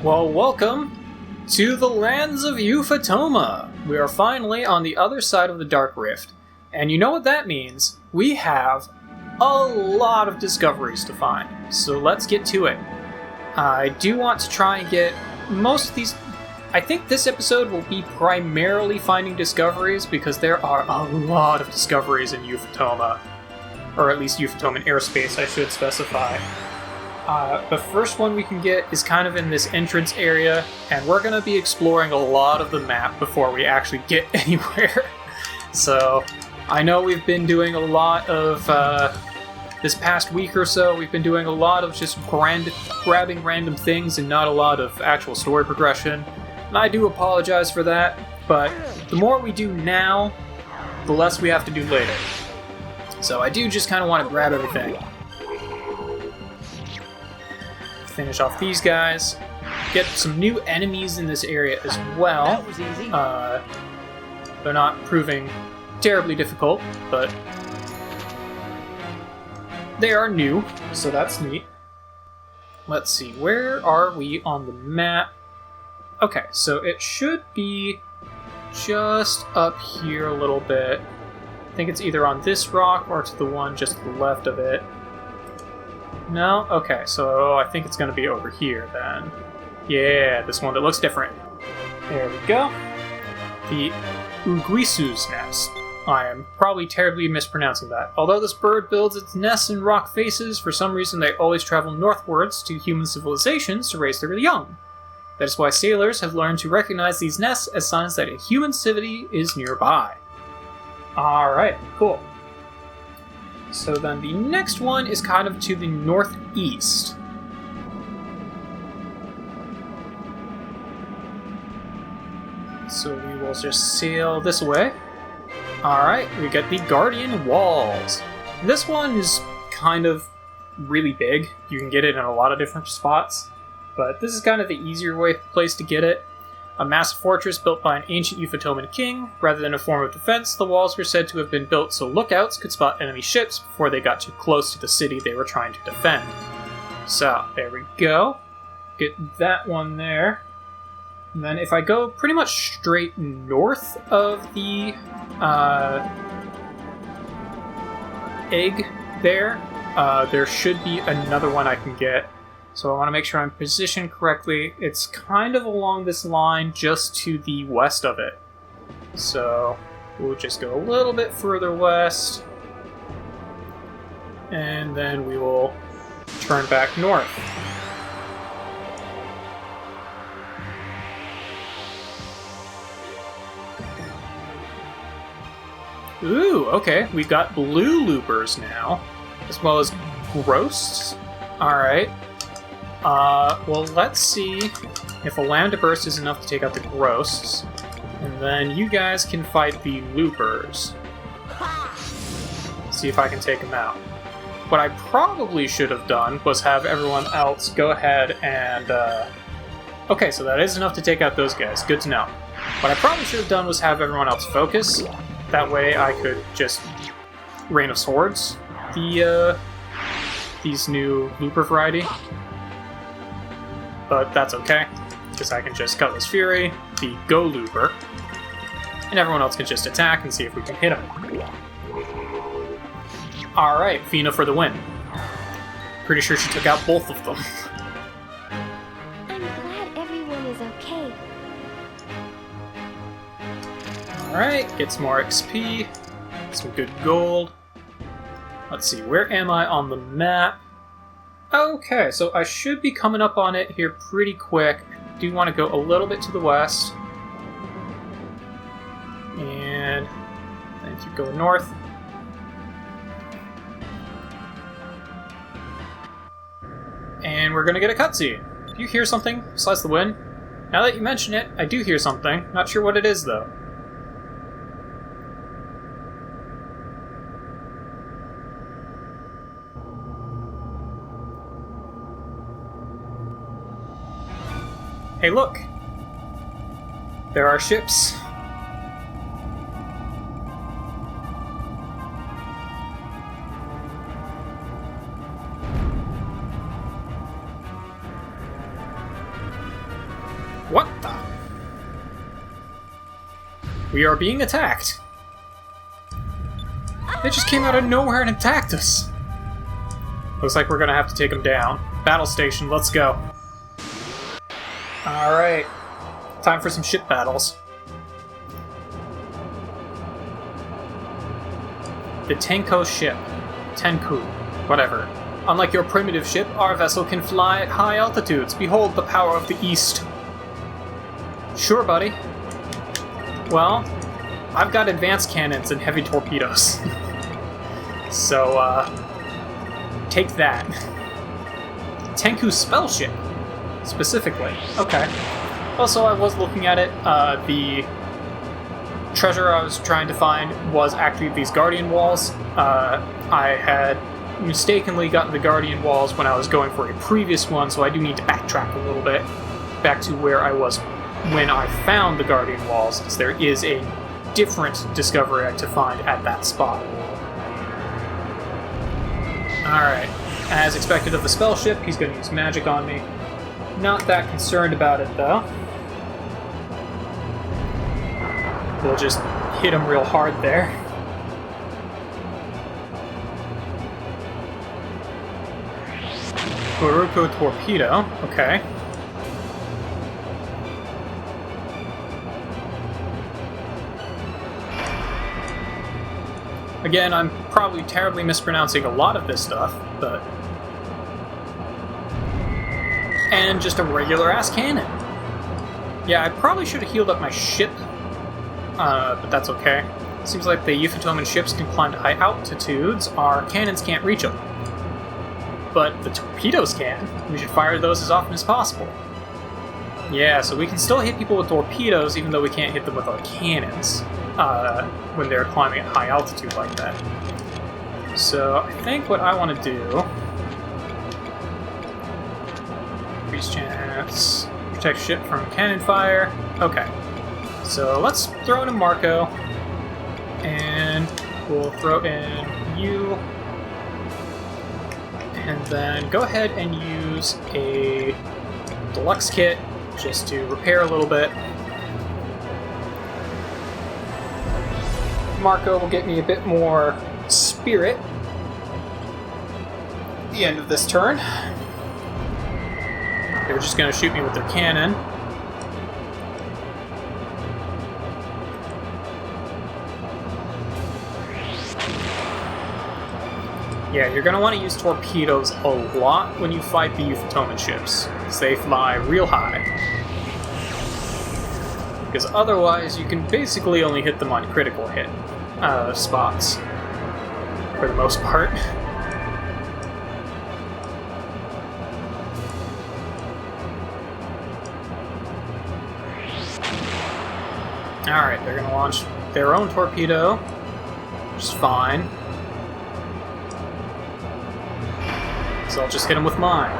Well, welcome to the lands of Yafutoman. We are finally on the other side of the Dark Rift. And you know what that means? We have a lot of discoveries to find. So let's get to it. I do want to try and get most of these... I think this episode will be primarily finding discoveries because there are a lot of discoveries in Yafutoman. Or at least Yafutoman airspace, I should specify. The first one we can get is kind of in this entrance area, and we're going to be exploring a lot of the map before we actually get anywhere. So, I know we've been doing a lot of, this past week or so, we've been doing a lot of just grabbing random things and not a lot of actual story progression. And I do apologize for that, but the more we do now, the less we have to do later. So I do just kind of want to grab everything. Finish off these guys. Get some new enemies in this area as well. That was easy. They're not proving terribly difficult, but they are new, so that's neat. Let's see, where are we on the map? Okay, so it should be just up here a little bit. I think it's either on this rock or to the one just to the left of it. No? Okay, so I think it's going to be over here then. Yeah, this one that looks different. There we go. The Uguisu's nest. I am probably terribly mispronouncing that. Although this bird builds its nests in rock faces, for some reason they always travel northwards to human civilizations to raise their young. That is why sailors have learned to recognize these nests as signs that a human city is nearby. Alright, cool. So then the next one is kind of to the northeast. So we will just sail this way. Alright, we get the Guardian Walls. This one is kind of really big. You can get it in a lot of different spots. But this is kind of the easier place to get it. A massive fortress built by an ancient Yafutoman king. Rather than a form of defense, the walls were said to have been built so lookouts could spot enemy ships before they got too close to the city they were trying to defend. So, there we go. Get that one there. And then if I go pretty much straight north of the egg there, there should be another one I can get. So I want to make sure I'm positioned correctly. It's kind of along this line just to the west of it. So we'll just go a little bit further west. And then we will turn back north. Ooh, okay. We've got blue loopers now, as well as ghosts. Alright. Well, let's see if a lambda burst is enough to take out the ghosts, and then you guys can fight the loopers. See if I can take them out. What I probably should have done was have everyone else go ahead and, okay, so that is enough to take out those guys. Good to know. What I probably should have done was have everyone else focus. That way I could just Rain of Swords these new looper variety. But that's okay, because I can just Cutlass Fury, the Go Looper, and everyone else can just attack and see if we can hit him. Alright, Fina for the win. Pretty sure she took out both of them. I'm glad everyone is okay. Alright, get some more XP, some good gold. Let's see, where am I on the map? Okay, so I should be coming up on it here pretty quick. I do want to go a little bit to the west. And then keep going north. And we're going to get a cutscene. Do you hear something besides the wind? Now that you mention it, I do hear something. Not sure what it is, though. Hey, look! There are ships. What the? We are being attacked. They just came out of nowhere and attacked us. Looks like we're gonna have to take them down. Battle station, let's go. Alright. Time for some ship battles. The Tenko ship. Tenku. Whatever. Unlike your primitive ship, our vessel can fly at high altitudes. Behold the power of the East. Sure, buddy. Well, I've got advanced cannons and heavy torpedoes. So, take that. Tenku spell ship, specifically. Okay. Also, I was looking at it. The treasure I was trying to find was actually these Guardian Walls. I had mistakenly gotten the Guardian Walls when I was going for a previous one, so I do need to backtrack a little bit back to where I was when I found the Guardian Walls, because there is a different discovery to find at that spot. Alright, as expected of the spell ship, he's going to use magic on me. Not that concerned about it, though. We'll just hit him real hard there. Uruko torpedo, okay. Again, I'm probably terribly mispronouncing a lot of this stuff, but... And just a regular-ass cannon. Yeah, I probably should have healed up my ship, but that's okay. Seems like the Yafutoman ships can climb to high altitudes. Our cannons can't reach them. But the torpedoes can. We should fire those as often as possible. Yeah, so we can still hit people with torpedoes, even though we can't hit them with our cannons. When they're climbing at high altitude like that. So I think what I want to do... Increase chance... Protect ship from cannon fire. Okay. So let's throw in a Marco. And we'll throw in you. And then go ahead and use a deluxe kit just to repair a little bit. Marco will get me a bit more spirit at the end of this turn. They're just going to shoot me with their cannon. Yeah, you're going to want to use torpedoes a lot when you fight the Yafutoman ships, because they fly real high. Because otherwise, you can basically only hit them on critical hit spots, for the most part. Alright, they're going to launch their own torpedo, which is fine. So I'll just hit them with mine.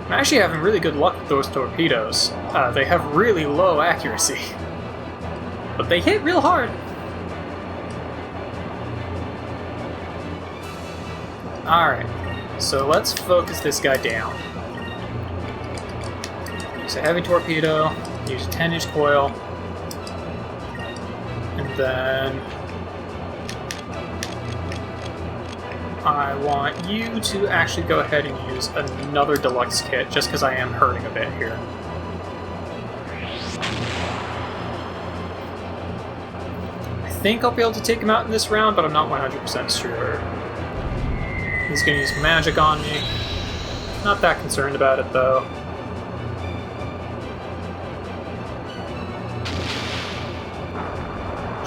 I'm actually having really good luck with those torpedoes. They have really low accuracy. But they hit real hard. Alright, so let's focus this guy down. Use a heavy torpedo, use a 10-inch coil, and then I want you to actually go ahead and use another deluxe kit, just because I am hurting a bit here. I think I'll be able to take him out in this round, but I'm not 100% sure. He's going to use magic on me. Not that concerned about it, though.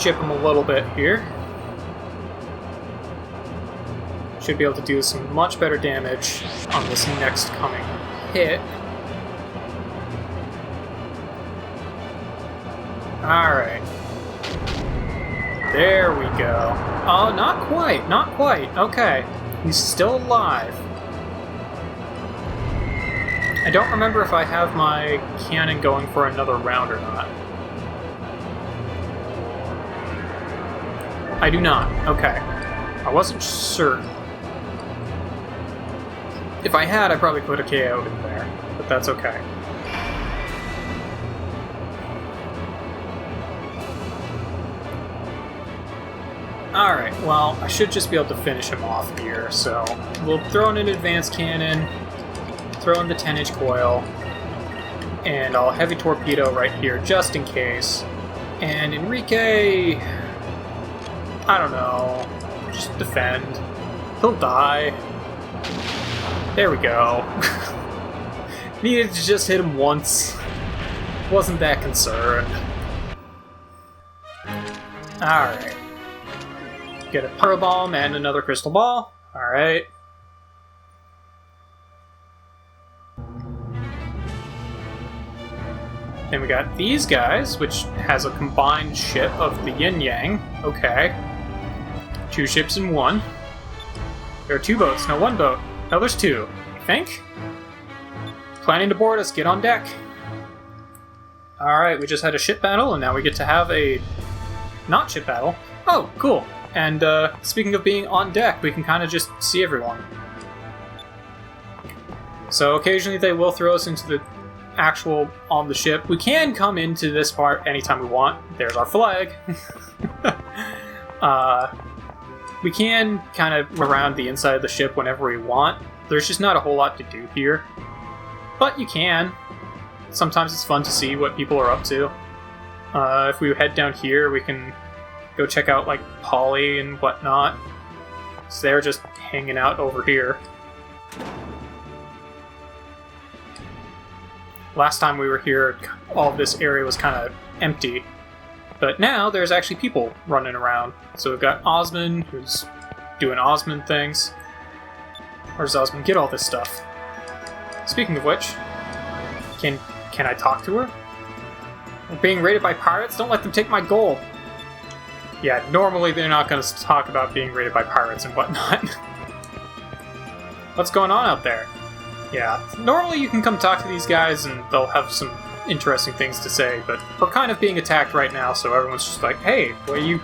Chip him a little bit here. Should be able to do some much better damage on this next coming hit. Alright. There we go. Oh, not quite, not quite. Okay. He's still alive. I don't remember if I have my cannon going for another round or not. I do not. Okay. I wasn't certain. If I had, I probably put a KO in there, but that's okay. Alright, well, I should just be able to finish him off here, so we'll throw in an advanced cannon, throw in the 10-inch coil, and I'll heavy torpedo right here just in case. And Enrique, I don't know, just defend. He'll die. There we go. Needed to just hit him once. Wasn't that concerned. Alright. Get a pearl bomb and another crystal ball. Alright. Then we got these guys, which has a combined ship of the yin yang. Okay. 2 ships in 1. There are 2 boats, no 1 boat. No, there's 2, I think. Planning to board us, get on deck. Alright, we just had a ship battle, and now we get to have a not ship battle. Oh, cool. And speaking of being on deck, we can kind of just see everyone. So occasionally they will throw us into the actual on the ship. We can come into this part anytime we want. There's our flag. We can kind of around the inside of the ship whenever we want. There's just not a whole lot to do here. But you can. Sometimes it's fun to see what people are up to. If we head down here, we can go check out, like, Polly and whatnot. So they're just hanging out over here. Last time we were here, all of this area was kind of empty. But now there's actually people running around. So we've got Osmond, who's doing Osmond things. Where's Osmond get all this stuff? Speaking of which, can I talk to her? We're being raided by pirates? Don't let them take my gold! Yeah, normally they're not going to talk about being raided by pirates and whatnot. What's going on out there? Yeah, normally you can come talk to these guys and they'll have some interesting things to say, but we're kind of being attacked right now, so everyone's just like, hey,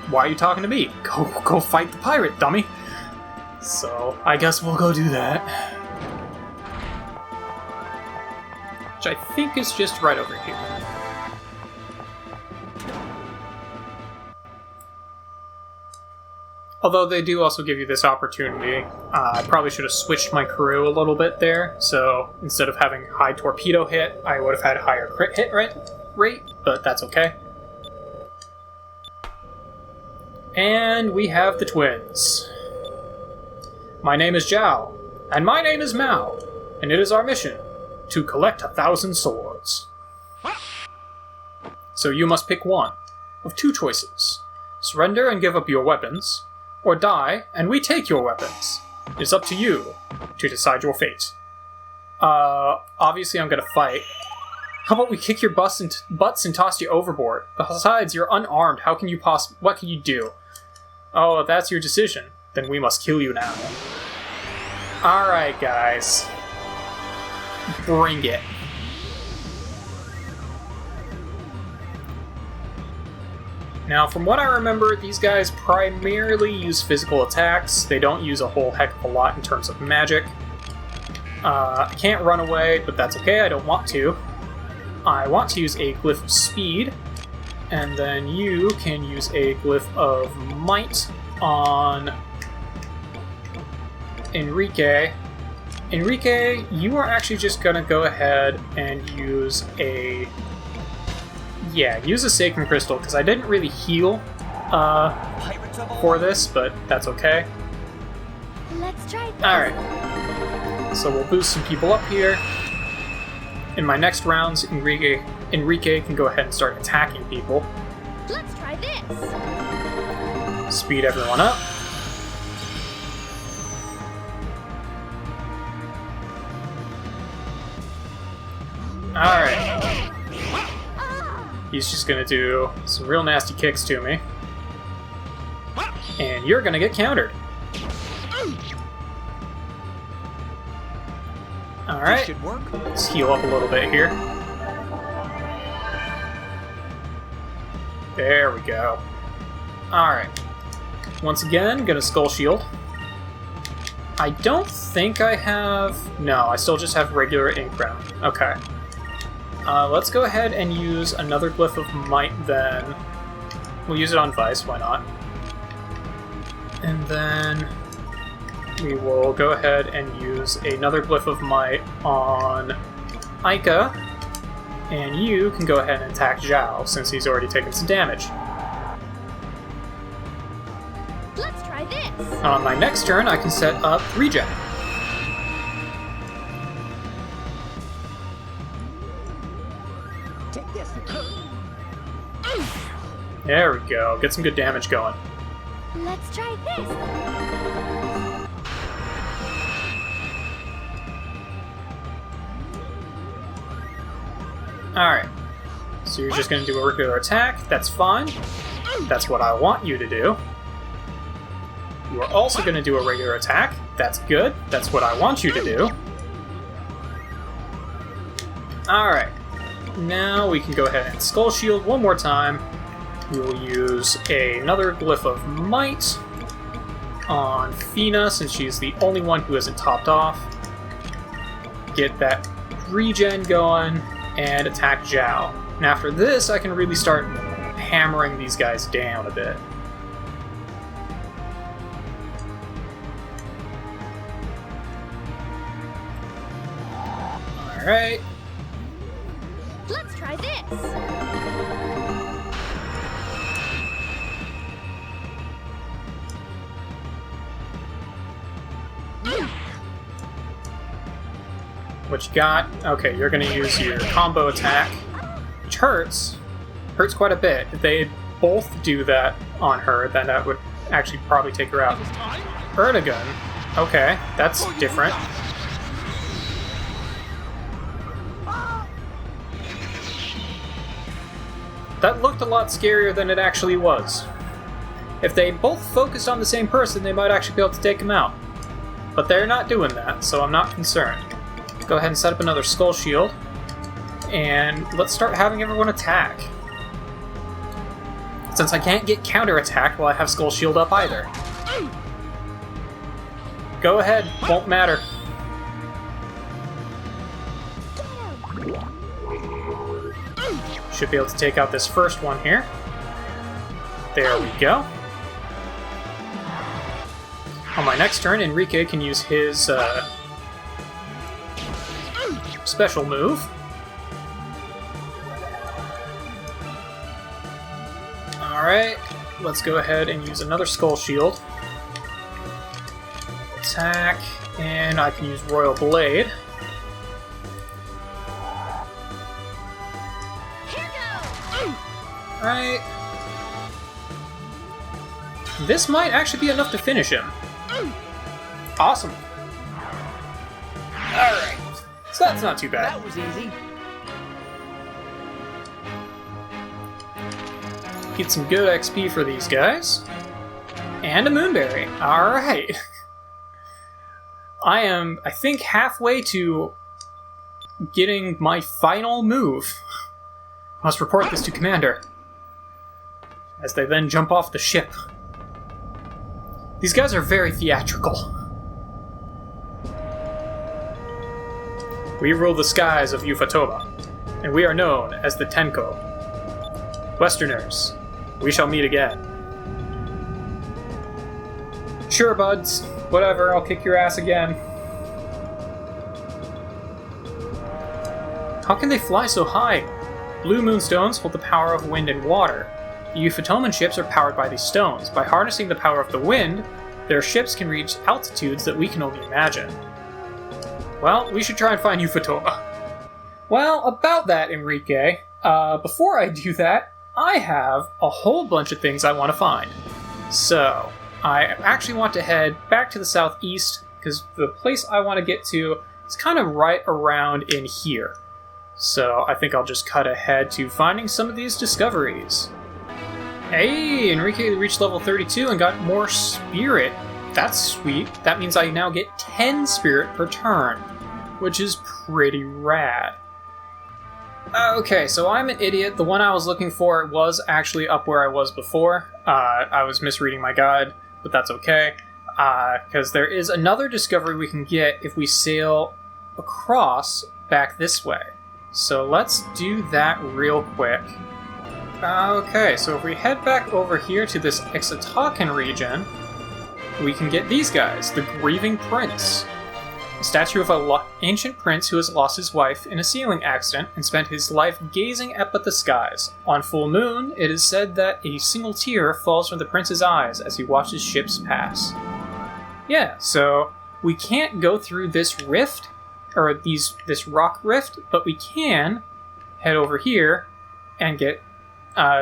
why are you talking to me? Go fight the pirate, dummy! So, I guess we'll go do that. Which I think is just right over here. Although they do also give you this opportunity. I probably should have switched my crew a little bit there, so instead of having high torpedo hit, I would have had higher crit hit rate, but that's okay. And we have the twins. My name is Zhao, and my name is Mao, and it is our mission to collect 1,000 swords. So you must pick one of 2 choices. Surrender and give up your weapons, or die, and we take your weapons. It's up to you to decide your fate. Obviously I'm gonna fight. How about we kick your butts and toss you overboard? Besides, you're unarmed, what can you do? Oh, if that's your decision, then we must kill you now. Alright, guys. Bring it. Now, from what I remember, these guys primarily use physical attacks. They don't use a whole heck of a lot in terms of magic. I can't run away, but that's okay, I don't want to. I want to use a glyph of speed, and then you can use a glyph of might on Enrique. Enrique, you are actually just gonna go ahead and use a... Yeah, use a Sacred Crystal, because I didn't really heal for this, but that's okay. Let's try this. Alright. So we'll boost some people up here. In my next rounds, Enrique can go ahead and start attacking people. Let's try this. Speed everyone up. Alright. He's just gonna do some real nasty kicks to me. And you're gonna get countered. Alright. Let's heal up a little bit here. There we go. Alright. Once again, gonna Skull Shield. I don't think I have... No, I still just have regular Ink Crown. Okay. Let's go ahead and use another Glyph of Might then. We'll use it on Vice, why not? And then we will go ahead and use another Glyph of Might on Aika. And you can go ahead and attack Zhao, since he's already taken some damage. Let's try this. On my next turn, I can set up Regen. Take this. There we go. Get some good damage going. Let's try this. Alright. So you're just going to do a regular attack. That's fine. That's what I want you to do. You are also going to do a regular attack. That's good. That's what I want you to do. Alright. Now we can go ahead and Skull Shield one more time. We will use another Glyph of Might on Fina, since she's the only one who isn't topped off. Get that regen going, and attack Zhao. And after this, I can really start hammering these guys down a bit. Alright. Let's try this. What you got? Okay, you're going to use your combo attack, which hurts. Hurts quite a bit. If they both do that on her, then that would actually probably take her out. Erdogan. Okay, that's different. That looked a lot scarier than it actually was. If they both focused on the same person, they might actually be able to take him out. But they're not doing that, so I'm not concerned. Go ahead and set up another Skull Shield, and let's start having everyone attack. Since I can't get counter-attacked while I have Skull Shield up either. Go ahead, won't matter. Should be able to take out this first one here. There we go. On my next turn, Enrique can use his special move. Alright, let's go ahead and use another Skull Shield. Attack, and I can use Royal Blade. Alright. This might actually be enough to finish him. Awesome. Alright. So that's not too bad. That was easy. Get some good XP for these guys. And a Moonberry. Alright. I am, I think, halfway to getting my final move. Must report this to Commander. As they then jump off the ship. These guys are very theatrical. We rule the skies of Yafutoman, and we are known as the Tenko. Westerners, we shall meet again. Sure, buds. Whatever, I'll kick your ass again. How can they fly so high? Blue moonstones hold the power of wind and water. The Yafutoman ships are powered by these stones. By harnessing the power of the wind, their ships can reach altitudes that we can only imagine. Well, we should try and find Yafutoman. Well, about that, Enrique, before I do that, I have a whole bunch of things I want to find. So, I actually want to head back to the southeast, because the place I want to get to is kind of right around in here. So, I think I'll just cut ahead to finding some of these discoveries. Hey, Enrique reached level 32 and got more spirit. That's sweet. That means I now get 10 spirit per turn, which is pretty rad. Okay, so I'm an idiot. The one I was looking for was actually up where I was before. I was misreading my guide, but that's okay. Because there is another discovery we can get if we sail across back this way. So let's do that real quick. Okay, so if we head back over here to this Exotocan region, we can get these guys, the Grieving Prince. A statue of an ancient prince who has lost his wife in a sailing accident and spent his life gazing up at the skies. On full moon, it is said that a single tear falls from the prince's eyes as he watches ships pass. Yeah, so we can't go through this rift, or this rock rift, but we can head over here and get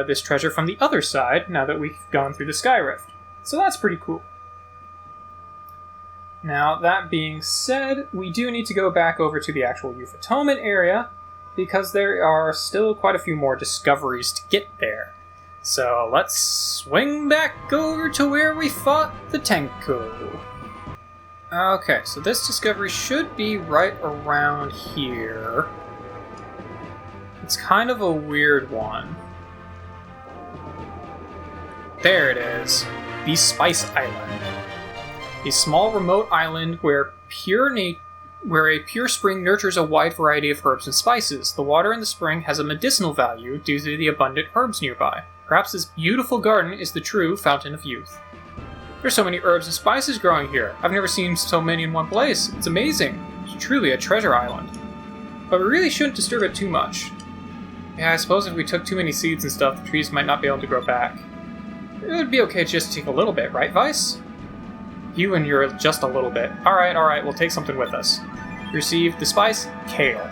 this treasure from the other side now that we've gone through the sky rift. So that's pretty cool. Now, that being said, we do need to go back over to the actual Yafutoman area, because there are still quite a few more discoveries to get there. So let's swing back over to where we fought the Tenko. Okay, so this discovery should be right around here. It's kind of a weird one. There it is. The Spice Island. A small remote island where a pure spring nurtures a wide variety of herbs and spices. The water in the spring has a medicinal value due to the abundant herbs nearby. Perhaps this beautiful garden is the true fountain of youth. There's so many herbs and spices growing here. I've never seen so many in one place. It's amazing. It's truly a treasure island. But we really shouldn't disturb it too much. Yeah, I suppose if we took too many seeds and stuff, the trees might not be able to grow back. It would be okay just to take a little bit, right, Vice? You and your just a little bit. Alright, we'll take something with us. Receive the spice, kale.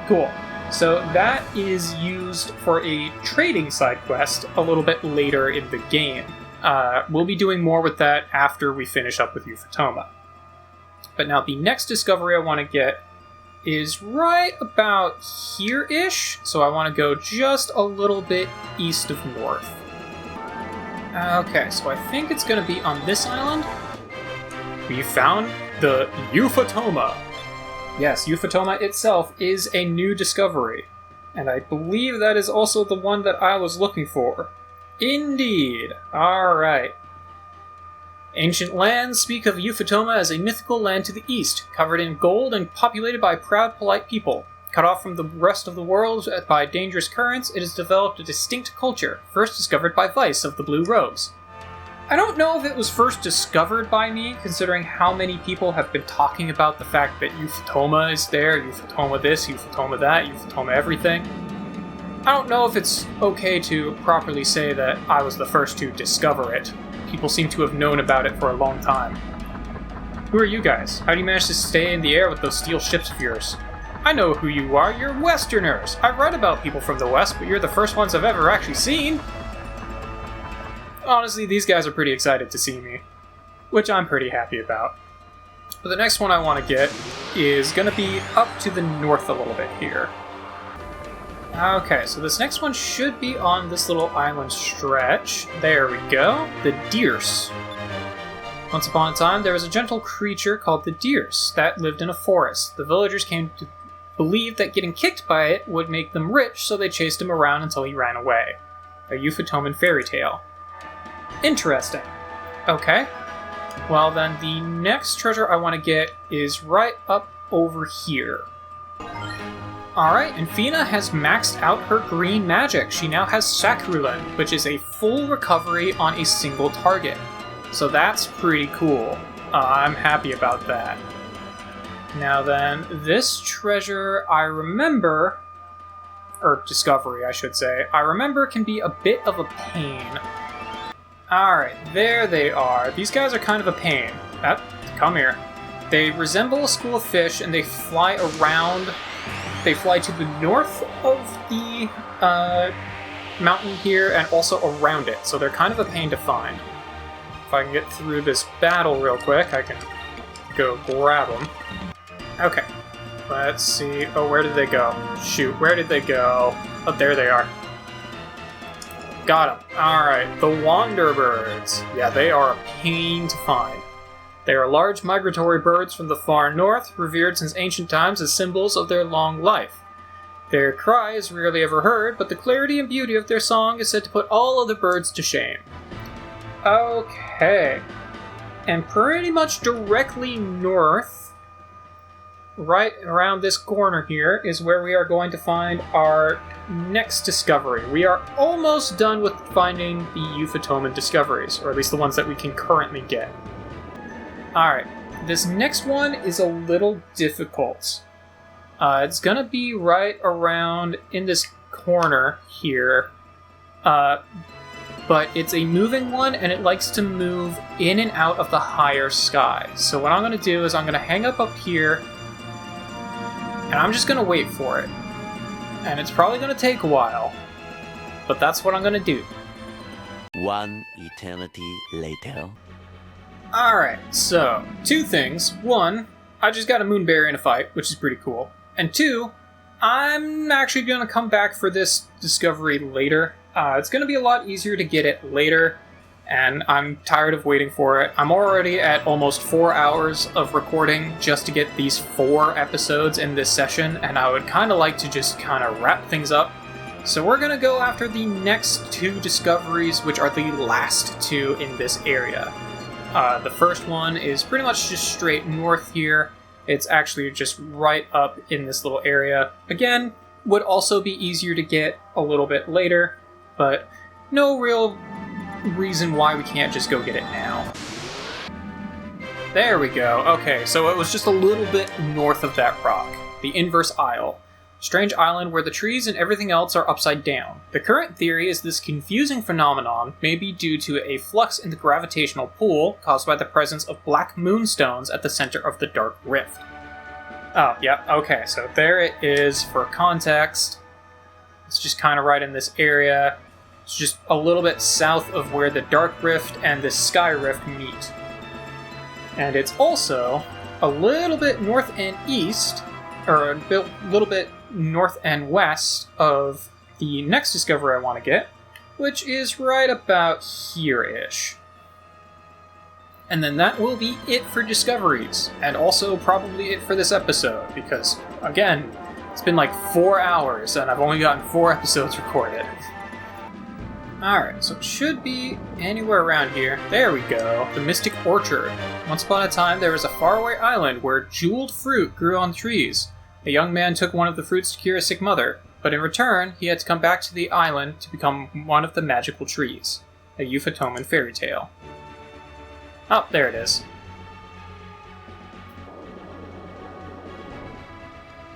Cool. So that is used for a trading side quest a little bit later in the game. We'll be doing more with that after we finish up with Yafutoman. But now the next discovery I want to get is right about here-ish, so I want to go just a little bit east of north. Okay, so I think it's going to be on this island. We found the Yafutoman. Yes, Yafutoman itself is a new discovery, and I believe that is also the one that I was looking for. Indeed. Alright. Ancient lands speak of Yafutoman as a mythical land to the east, covered in gold and populated by proud, polite people. Cut off from the rest of the world by dangerous currents, it has developed a distinct culture, first discovered by Vice of the Blue Rose. I don't know if it was first discovered by me, considering how many people have been talking about the fact that Yafutoman is there, Yafutoman this, Yafutoman that, Yafutoman everything. I don't know if it's okay to properly say that I was the first to discover it. People seem to have known about it for a long time. Who are you guys? How do you manage to stay in the air with those steel ships of yours? I know who you are, you're Westerners! I've read about people from the West, but you're the first ones I've ever actually seen! Honestly, these guys are pretty excited to see me, which I'm pretty happy about. But the next one I want to get is going to be up to the north a little bit here. Okay, so this next one should be on this little island stretch. There we go. The Deerse. Once upon a time, there was a gentle creature called the Deerse that lived in a forest. The villagers came to believe that getting kicked by it would make them rich, so they chased him around until he ran away. A Yafutoman fairy tale. Interesting. Okay. Well then, the next treasure I want to get is right up over here. Alright, and Fina has maxed out her green magic. She now has Sakurulan, which is a full recovery on a single target. So that's pretty cool. I'm happy about that. Now then, this treasure I remember, or discovery I should say, I remember can be a bit of a pain. Alright, there they are. These guys are kind of a pain. Come here. They resemble a school of fish and they fly around. They fly to the north of the mountain here and also around it, so they're kind of a pain to find. If I can get through this battle real quick, I can go grab them. Okay, let's see. Oh, where did they go? Shoot, where did they go? Oh, there they are. Got them. Alright, the Wanderbirds. Yeah, they are a pain to find. They are large migratory birds from the far north, revered since ancient times as symbols of their long life. Their cry is rarely ever heard, but the clarity and beauty of their song is said to put all other birds to shame. Okay. And pretty much directly north, right around this corner here, is where we are going to find our next discovery. We are almost done with finding the Yafutoman discoveries, or at least the ones that we can currently get. Alright, this next one is a little difficult. It's gonna be right around in this corner here. But it's a moving one, and it likes to move in and out of the higher sky. So what I'm gonna do is I'm gonna hang up here, and I'm just gonna wait for it. And it's probably gonna take a while, but that's what I'm gonna do. One eternity later. Alright, so, two things. One, I just got a moonberry in a fight, which is pretty cool. And two, I'm actually going to come back for this discovery later. It's going to be a lot easier to get it later, and I'm tired of waiting for it. I'm already at almost 4 hours of recording just to get these 4 episodes in this session, and I would kind of like to just kind of wrap things up. So we're going to go after the next 2 discoveries, which are the last 2 in this area. The first one is pretty much just straight north here. It's actually just right up in this little area. Again, would also be easier to get a little bit later, but no real reason why we can't just go get it now. There we go. Okay, so it was just a little bit north of that rock. The Inverse Isle. Strange island where the trees and everything else are upside down. The current theory is this confusing phenomenon may be due to a flux in the gravitational pull caused by the presence of black moonstones at the center of the dark rift. Oh, yeah, okay, so there it is for context. It's just kind of right in this area. It's just a little bit south of where the dark rift and the sky rift meet. And it's also a little bit north and east, or a little bit north and west of the next discovery I want to get, which is right about here-ish. And then that will be it for discoveries, and also probably it for this episode, because, again, it's been like 4 hours, and I've only gotten 4 episodes recorded. Alright, so it should be anywhere around here. There we go, the Mystic Orchard. Once upon a time, there was a faraway island where jeweled fruit grew on trees. A young man took one of the fruits to cure a sick mother, but in return, he had to come back to the island to become one of the magical trees. A Yafutoman fairy tale. Oh, there it is.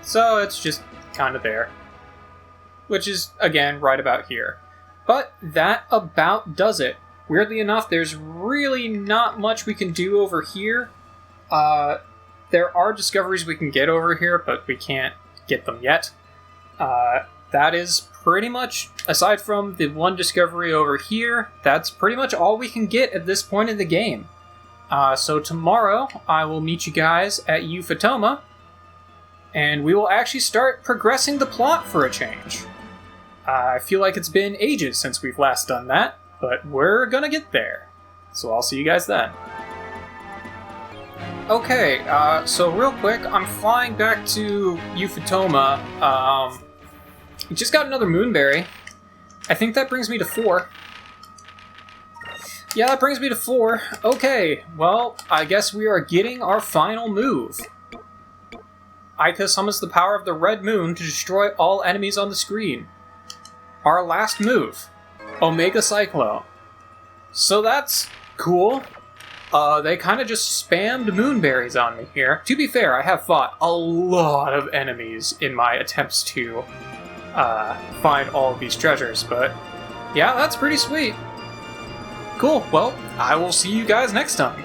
So it's just kind of there. Which is, again, right about here. But that about does it. Weirdly enough, there's really not much we can do over here. There are discoveries we can get over here, but we can't get them yet. That is pretty much, aside from the one discovery over here, that's pretty much all we can get at this point in the game. So tomorrow, I will meet you guys at Yafutoman, and we will actually start progressing the plot for a change. I feel like it's been ages since we've last done that, but we're gonna get there. So I'll see you guys then. Okay, so real quick, I'm flying back to Yafutoman. We just got another moonberry. I think that brings me to 4. Yeah, that brings me to 4. Okay, well, I guess we are getting our final move. Aika summons the power of the red moon to destroy all enemies on the screen. Our last move, Omega Cyclone. So that's cool. They kind of just spammed moonberries on me here. To be fair, I have fought a lot of enemies in my attempts to find all of these treasures, but yeah, that's pretty sweet. Cool, well, I will see you guys next time.